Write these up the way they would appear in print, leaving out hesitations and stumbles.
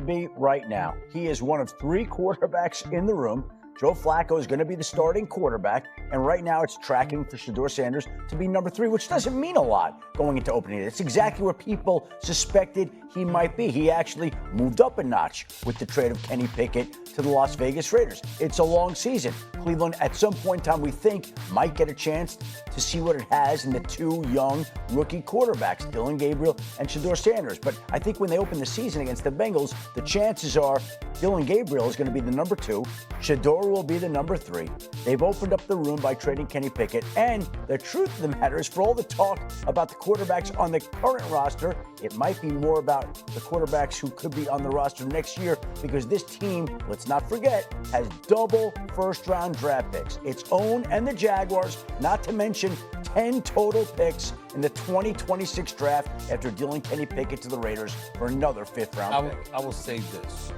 be right now. He is one of 3 quarterbacks in the room. Joe Flacco is going to be the starting quarterback, and right now it's tracking for Shedeur Sanders to be number 3, which doesn't mean a lot going into opening day. It's exactly where people suspected he might be. He actually moved up a notch with the trade of Kenny Pickett to the Las Vegas Raiders. It's a long season. Cleveland, at some point in time, we think might get a chance to see what it has in the 2 young rookie quarterbacks, Dillon Gabriel and Shedeur Sanders. But I think when they open the season against the Bengals, the chances are Dillon Gabriel is going to be the number 2. Shedeur will be the number 3. They've opened up the room by trading Kenny Pickett. And the truth of the matter is, for all the talk about the quarterbacks on the current roster, it might be more about the quarterbacks who could be on the roster next year, because this team, let's not forget, has double first-round draft picks. Its own and the Jaguars, not to mention 10 total picks in the 2026 draft after dealing Kenny Pickett to the Raiders for another 5th-round pick. I will say this.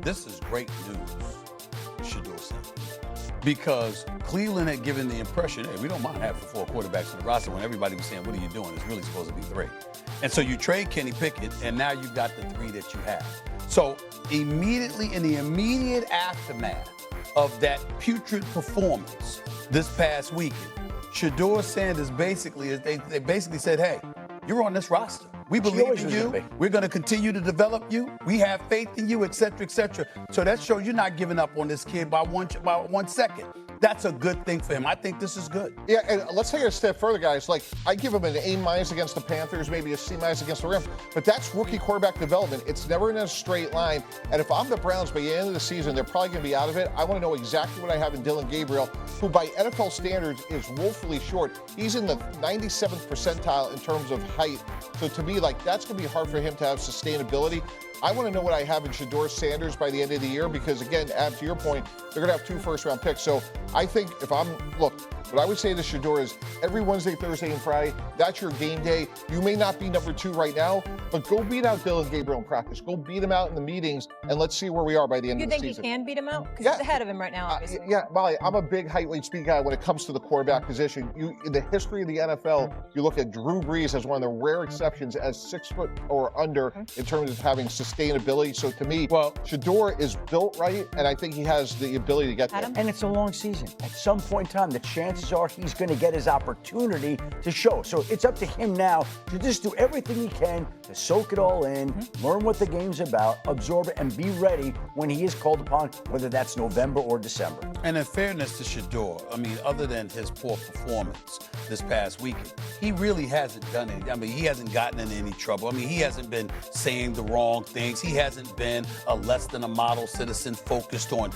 This is great news, Shedeur Sanders, because Cleveland had given the impression, hey, we don't mind having 4 quarterbacks in the roster, when everybody was saying, what are you doing? It's really supposed to be 3. And so you trade Kenny Pickett, and now you've got the 3 that you have. So immediately, in the immediate aftermath of that putrid performance this past weekend, Shedeur Sanders they basically said, hey, you're on this roster. We believe in you. We're going to continue to develop you. We have faith in you, et cetera, et cetera. So that shows you're not giving up on this kid by 1 second. That's a good thing for him. I think this is good. Yeah, and let's take it a step further, guys. Like, I give him an A- against the Panthers, maybe a C- against the Rams, but that's rookie quarterback development. It's never in a straight line. And if I'm the Browns by the end of the season, they're probably going to be out of it. I want to know exactly what I have in Dillon Gabriel, who by NFL standards is woefully short. He's in the 97th percentile in terms of height. So to me, like, that's going to be hard for him to have sustainability. I want to know what I have in Shedeur Sanders by the end of the year, because, again, Ab, to your point, they're going to have 2 first-round picks. So I think what I would say to Shedeur is every Wednesday, Thursday, and Friday, that's your game day. You may not be number 2 right now, but go beat out Dillon Gabriel in practice. Go beat him out in the meetings, and let's see where we are by the end of the season. You think he can beat him out? Because he's ahead of him right now, obviously. Yeah, Molly, I'm a big height, weight, speed guy when it comes to the quarterback position. In the history of the NFL, you look at Drew Brees as one of the rare exceptions as 6 foot or under in terms of having sustainability. So to me, Shedeur is built right, and I think he has the ability to get there. And it's a long season. At some point in time, the chances are he's going to get his opportunity to show. So it's up to him now to just do everything he can to soak it all in, learn what the game's about, absorb it, and be ready when he is called upon, whether that's November or December. And in fairness to Shedeur, I mean, other than his poor performance this past weekend, he really hasn't done it. I mean, he hasn't gotten in any trouble. I mean, he hasn't been saying the wrong things. He hasn't been a less than a model citizen focused on,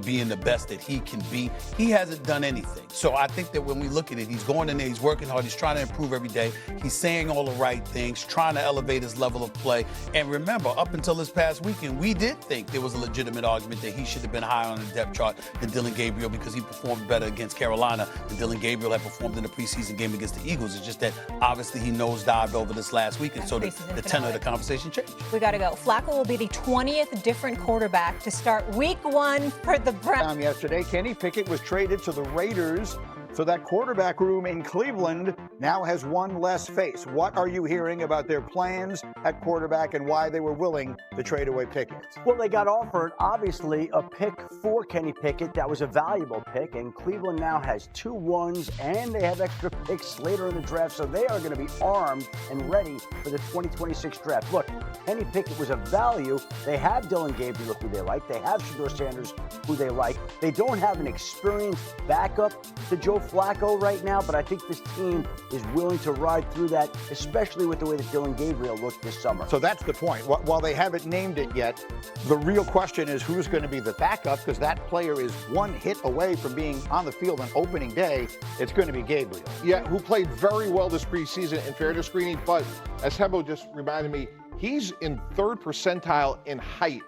being the best that he can be. He hasn't done anything. So I think that when we look at it, he's going in there, he's working hard, he's trying to improve every day. He's saying all the right things, trying to elevate his level of play. And remember, up until this past weekend, we did think there was a legitimate argument that he should have been higher on the depth chart than Dillon Gabriel, because he performed better against Carolina than Dillon Gabriel had performed in the preseason game against the Eagles. It's just that obviously he nosedived over this last weekend, so the tenor of the conversation changed. We got to go. Flacco will be the 20th different quarterback to start week 1 for the Browns. Yesterday, Kenny Pickett was traded to the Raiders. So that quarterback room in Cleveland now has one less face. What are you hearing about their plans at quarterback and why they were willing to trade away Pickett? Well, they got offered, obviously, a pick for Kenny Pickett. That was a valuable pick, and Cleveland now has 2 ones, and they have extra picks later in the draft, so they are going to be armed and ready for the 2026 draft. Look, Kenny Pickett was a value. They have Dillon Gabriel, who they like. They have Shedeur Sanders, who they like. They don't have an experienced backup to Joe Flacco right now, but I think this team is willing to ride through that, especially with the way that Dillon Gabriel looked this summer. So that's the point. While they haven't named it yet, the real question is who's going to be the backup, because that player is 1 hit away from being on the field on opening day. It's going to be Gabriel. Yeah, who played very well this preseason in fairness screening, but as Hembo just reminded me, he's in 3rd percentile in height.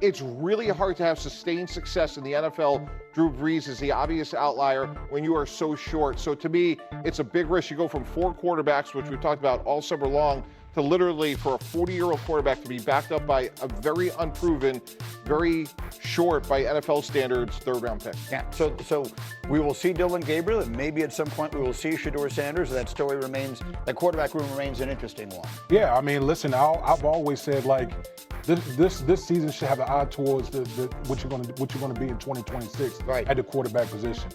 It's really hard to have sustained success in the NFL. Drew Brees is the obvious outlier when you are so short. So to me, it's a big risk. You go from 4 quarterbacks, which we've talked about all summer long, to literally for a 40-year-old quarterback to be backed up by a very unproven very short by NFL standards, third-round pick. Yeah, so we will see Dylan Gabriel, and maybe at some point we will see Shedeur Sanders. That story remains, that quarterback room remains an interesting one. Yeah, I mean, listen, I've always said, like, this season should have an eye towards what you're going to be in 2026 at the quarterback position.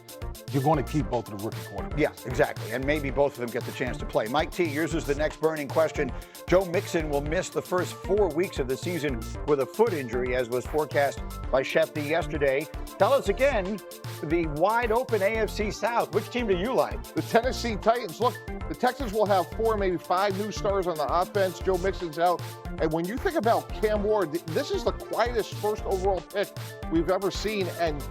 You're going to keep both of the rookie quarterbacks. Yeah, exactly, and maybe both of them get the chance to play. Mike T, yours is the next burning question. Joe Mixon will miss the first 4 weeks of the season with a foot injury, as was forecast by Shefty yesterday. Tell us again, the wide-open AFC South. Which team do you like? The Tennessee Titans. Look, the Texans will have 4, maybe 5 new stars on the offense. Joe Mixon's out. And when you think about Cam Ward, this is the quietest first overall pick we've ever seen. And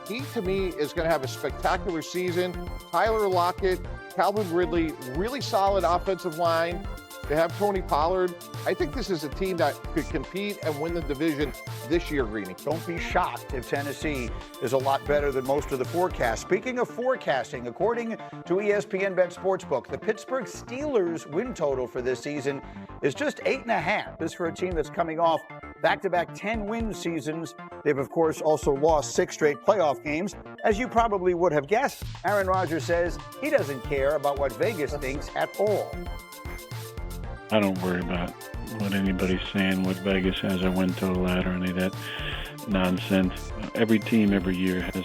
he, to me, is going to have a spectacular season. Tyler Lockett, Calvin Ridley, really solid offensive line. They have Tony Pollard. I think this is a team that could compete and win the division this year, Greeny. Don't be shocked if Tennessee is a lot better than most of the forecasts. Speaking of forecasting, according to ESPN Sportsbook, the Pittsburgh Steelers win total for this season is just 8.5. This for a team that's coming off back-to-back 10-win seasons. They've, of course, also lost 6 straight playoff games. As you probably would have guessed, Aaron Rodgers says he doesn't care about what Vegas thinks at all. I don't worry about what anybody's saying, what Vegas has a win total at, or any of that nonsense. Every team every year has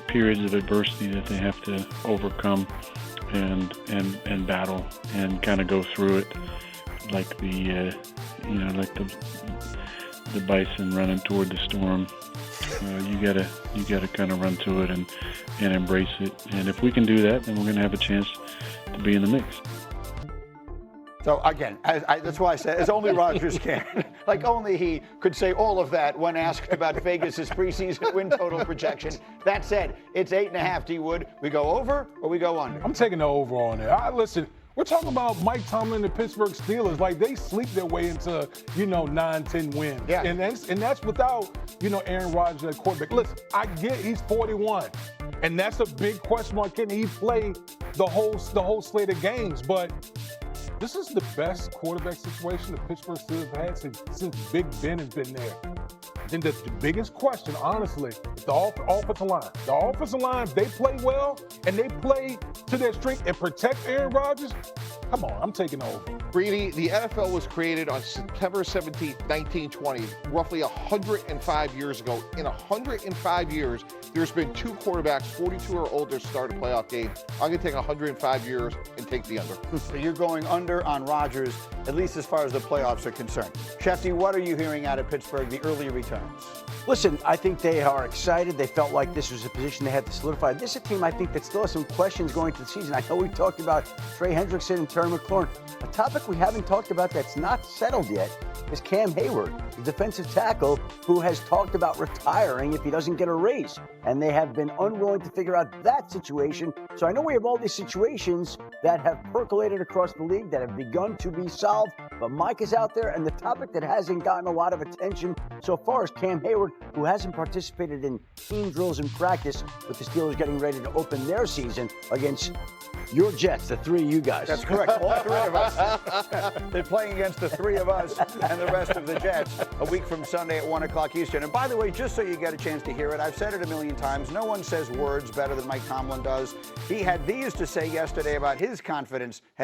periods of adversity that they have to overcome and battle and kind of go through it like the bison running toward the storm. You gotta kind of run to it and embrace it. And if we can do that, then we're going to have a chance to be in the mix. So again, that's why I said, as only Rodgers can. Like only he could say all of that when asked about Vegas's preseason win total projection. That said, it's 8.5, D-Wood. We go over or we go under? I'm taking the over on it. Listen, we're talking about Mike Tomlin and the Pittsburgh Steelers. Like, they sleep their way into, 9, 10 wins. Yeah. And that's without, Aaron Rodgers at quarterback. Listen, I get he's 41. And that's a big question mark. Can he play the whole slate of games? But this is the best quarterback situation the Pittsburgh Steelers have had since Big Ben has been there. And the biggest question, honestly, is the offensive line. The offensive line, if they play well and they play to their strength and protect Aaron Rodgers, come on, I'm taking over. Greeny, the NFL was created on September 17, 1920, roughly 105 years ago. In 105 years, there's been 2 quarterbacks, 42 or older, start a playoff game. I'm going to take 105 years and take the under. So you're going under on Rodgers, at least as far as the playoffs are concerned. Shefty, what are you hearing out of Pittsburgh, the early returns? Listen, I think they are excited. They felt like this was a position they had to solidify. This is a team I think that still has some questions going into the season. I know we talked about Trey Hendrickson and Terry McLaurin. A topic we haven't talked about that's not settled yet is Cam Hayward, the defensive tackle who has talked about retiring if he doesn't get a raise. And they have been unwilling to figure out that situation. So I know we have all these situations that have percolated across the league that have begun to be solved. But Mike is out there, and the topic that hasn't gotten a lot of attention so far is Cam Hayward, who hasn't participated in team drills in practice, with the Steelers getting ready to open their season against your Jets, the 3 of you guys. That's correct, all 3 of us. They're playing against the 3 of us and the rest of the Jets a week from Sunday at 1 o'clock Eastern. And by the way, just so you get a chance to hear it, I've said it a million times, no one says words better than Mike Tomlin does. He had these to say yesterday about his confidence heading